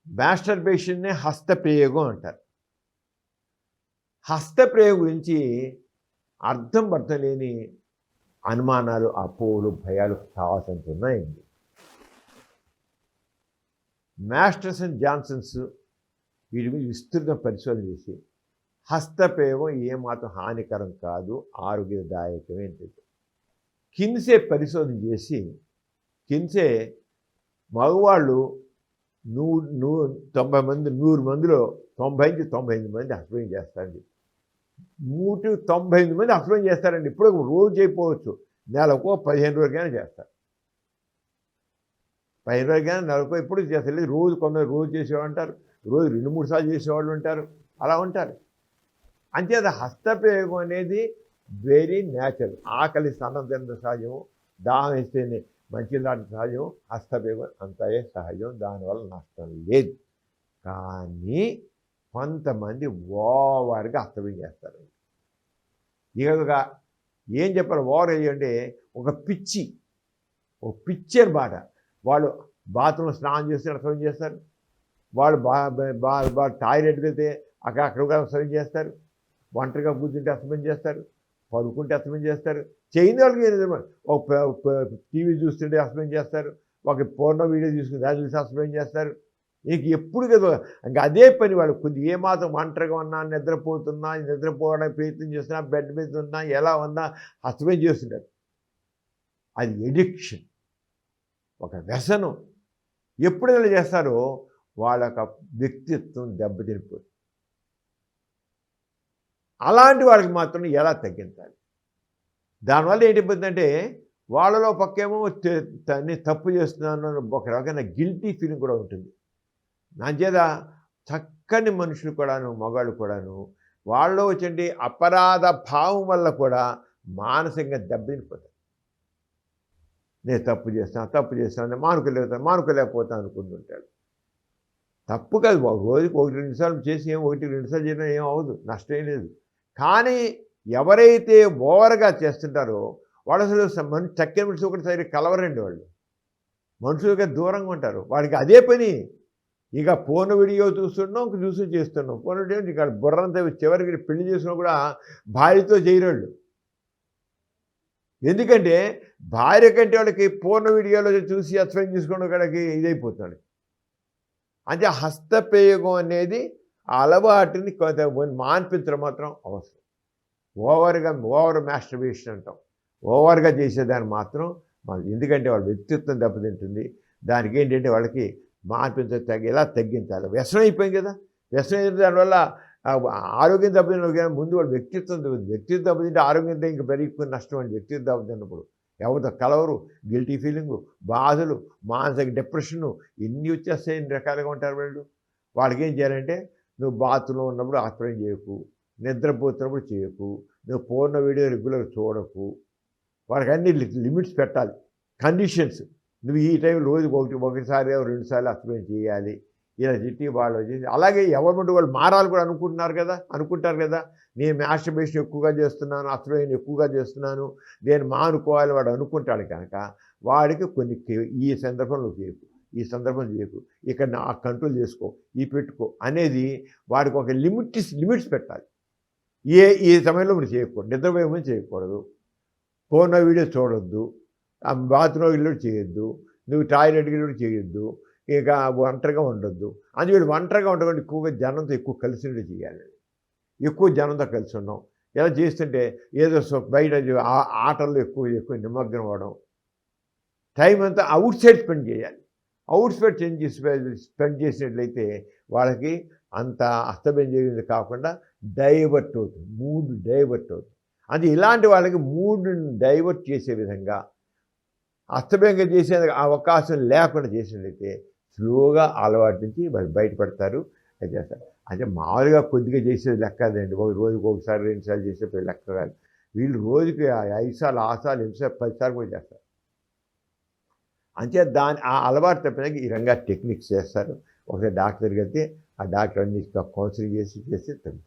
మాస్టర్బేషన్నే హస్తప్రయోగం అంటారు. హస్తప్రయోగం గురించి అర్థం లేని అనుమానాలు, అపోహలు, భయాలు కావాల్సినంత ఉన్నాయండి. మాస్టర్స్ అండ్ జాన్సన్స్ వీటి మీద విస్తృత పరిశోధన చేసి హస్తప్రయోగం ఏమాత్రం హానికరం కాదు, ఆరోగ్యదాయకమే అని చెప్పి కిన్సే పరిశోధన చేసి మగవాళ్ళు 90 మంది 100 మందిలో 90-98 మంది హస్బెండ్ చేస్తారండి. 198 మంది హస్బెండ్ చేస్తారండి. ఇప్పుడు రోజు చేయకపోవచ్చు, నెలకు 15 రోజులకైనా చేస్తారు. 15 రోజులకైనా నెలకు ఎప్పుడు చేస్తారు. రోజు కొందరు రోజు చేసేవాళ్ళు ఉంటారు, రోజు 2-3 సార్లు చేసేవాళ్ళు ఉంటారు, అలా ఉంటారు. అంచేత హస్తప్రయోగం అనేది వెరీ న్యాచురల్. ఆకలి సన్నం తిన్న సహజం, దాహం వేస్తేనే మంచి లాంటి సహజం, హస్తప్రయోగం అంతయే సహజం, దానివల్ల నష్టం లేదు. కానీ కొంతమంది ఓవర్గా హస్తప్రయోగం చేస్తారు. ఇక ఏం చెప్పాలి, ఓవర్ అయ్యంటే ఒక పిచ్చి అనమాట. వాళ్ళు బాత్రూంలో స్నానం చేస్తే హస్తప్రయోగం చేస్తారు, వాళ్ళు టాయిలెట్కి వెళ్తే అక్కడ హస్తప్రయోగం చేస్తారు, ఒంటరిగా కూర్చుంటే హస్తప్రయోగం చేస్తారు, పడుకుంటే హస్తప్రయోగం చేస్తారు. చేయని వాళ్ళకి ఒక టీవీ చూస్తుంటే హస్తప్రయోగం చేస్తారు, ఒక పూర్ణ వీడియో చూసుకుని దాన్ని చూసి హస్తప్రయోగం చేస్తారు. నీకు ఎప్పుడు కదా ఇంకా అదే పని. వాళ్ళు కొద్దిగా ఏమాత్రం ఒంటరిగా ఉన్నా, నిద్రపోవడానికి ప్రయత్నం చేస్తున్నా, బెడ్ మీద ఉన్నా, ఎలా ఉన్నా హస్తప్రయోగం చేస్తుంటారు. అది ఎడిక్షన్, ఒక వ్యసనం. ఎప్పుడు ఇలా చేస్తారో వాళ్ళ యొక్క వ్యక్తిత్వం దెబ్బతినిపోతుంది. అలాంటి వాళ్ళకి మాత్రం ఎలా తగ్గించాలి? దానివల్ల ఏంటిపోతుందంటే వాళ్ళలో పక్కేమో తప్పు చేస్తున్నాను ఒక రకమైన గిల్టీ ఫీలింగ్ కూడా ఉంటుంది. నాచేత చక్కని మనుషులు కూడాను, మగాళ్ళు కూడాను వాళ్ళలో వచ్చండి అపరాధ భావం వల్ల కూడా మానసికంగా దెబ్బతినిపోతారు. నేను తప్పు చేస్తాను మానుకోలేకపోతాను అనుకుంటుంటాడు. తప్పు కాదు, రోజుకి 1-2 సార్లు చేసి 1-2 సార్లు చేయడం ఏం అవ్వదు, నష్టం లేదు. కానీ ఎవరైతే ఓవర్గా చేస్తుంటారో వాళ్ళు అసలు చక్కని మనిషి ఒకటిసారి కలవరండి. వాళ్ళు మనుషులుగా దూరంగా ఉంటారు. వాడికి అదే పని. ఇక ఫోన్ వీడియో చూస్తున్నాం, చేస్తున్నాం. ఫోన్ వీడియో ఇక బుర్రంతా చివరికి పెళ్లి చేసినా కూడా భార్యతో చేయరాళ్ళు. ఎందుకంటే భార్య కంటే వాళ్ళకి పూర్ణ వీడియోలో చూసి హస్బెండ్ చూసుకోవడం వాళ్ళకి ఇదైపోతున్నాడు. అంటే హస్తప్రయోగం అనేది ఆ అలవాటుని కొంత మాన్పించడం మాత్రం అవసరం. ఓవర్ మాస్టర్బేషన్ అంటాం. ఓవర్గా చేసేదాన్ని మాత్రం ఎందుకంటే వాళ్ళ వ్యక్తిత్వం దెబ్బతింటుంది. దానికి ఏంటంటే వాళ్ళకి ఎలా తగ్గించాలి? వ్యసనం అయిపోయింది కదా. వ్యసనం అయితే దానివల్ల ఆరోగ్యం దెబ్బతిన్న ముందు వాళ్ళ వ్యక్తిత్వం దెబ్బతింటే ఆరోగ్యం ఇంకా పెరిగిపోయిన నష్టం అండి. వ్యక్తిత్వం దెబ్బతిన్నప్పుడు ఎవరితో కలవరు, గిల్టీ ఫీలింగు, బాధలు, మానసిక డిప్రెషను ఇన్ని వచ్చేస్తాయి. ఎన్ని రకాలుగా ఉంటారు వాళ్ళు. వాళ్ళకి ఏం చేయాలంటే నువ్వు బాత్రూంలో ఉన్నప్పుడు హస్బెండ్ చేయకు, నిద్రపోతున్నప్పుడు చేయకు, నువ్వు పూర్ణ వీడియో రెగ్యులర్ చూడకు. వాళ్ళకి అన్ని లిమిట్స్ పెట్టాలి, కండిషన్స్. నువ్వు ఈ టైం రోజుకి ఒకటిసారి 2 సార్లు హస్బెండ్ చేయాలి. ఇలా చెట్టి వాళ్ళు చేసి అలాగే ఎవరి వాళ్ళు మారాలి కూడా అనుకుంటారు కదా. నేను మాస్టర్బేషన్ ఎక్కువగా చేస్తున్నాను, హస్బెండ్ ఎక్కువగా చేస్తున్నాను, నేను మానుకోవాలి వాడు అనుకుంటాడు కనుక వాడికి కొన్ని ఈ సందర్భంలో చేయకు, ఈ సందర్భంలో చేయకు, ఇక్కడ నా కంట్రోల్ చేసుకో, ఈ పెట్టుకో అనేది వాడికి ఒక లిమిట్స్ పెట్టాలి. ఈ సమయంలో మీరు చేయకూడదు, నిద్రపోయే చేయకూడదు, ఫోన్ వీడియో చూడొద్దు, బాత్రూమ్ వెళ్ళి చేయొద్దు, నువ్వు టాయిలెట్కి వెళ్ళి చేయొద్దు, ఇక ఒంటరిగా ఉండొద్దు. అది వీడు ఒంటరిగా ఉండకుండా ఎక్కువగా జనంతో ఎక్కువ కలిసి చేయాలి. ఎక్కువ జనంతో కలిసి ఉన్నాం ఇలా చేస్తుంటే ఏదో బయట ఆటల్లో ఎక్కువ నిమగ్నం అవ్వడం, టైం అంతా అవుట్ సైడ్ స్పెండ్ చేయాలి. అవుట్ సైడ్ స్పెండ్ చేసినట్లయితే వాళ్ళకి అంత అస్తమయం చేసింది కాకుండా డైవర్ట్ అవుతుంది, మూడ్ డైవర్ట్ అవుతుంది. అది ఇలాంటి వాళ్ళకి మూడ్ని డైవర్ట్ చేసే విధంగా అస్తమయంగా చేసే అవకాశం లేకుండా చేసినట్లయితే స్లోగా అలవాటు నుంచి వాళ్ళు బయటపడతారు. అది చేస్తారు. అంటే మామూలుగా కొద్దిగా చేసేది లెక్క కాదండి. రోజుకి 1 సారి 2 సార్లు చేసే లెక్క కాదు. వీళ్ళు రోజుకి 5 సార్లు 6 సార్లు 8 సార్లు 10 సార్లు కూడా చేస్తారు. అంతే ఆ అలవాటు తప్పినాక ఈ రంగా టెక్నిక్స్ చేస్తారు. ఒకసారి డాక్టర్ దగ్గరికి వెళ్తే ఆ డాక్టర్ అన్ని కౌన్సిలింగ్ చేసి తగ్గుతుంది.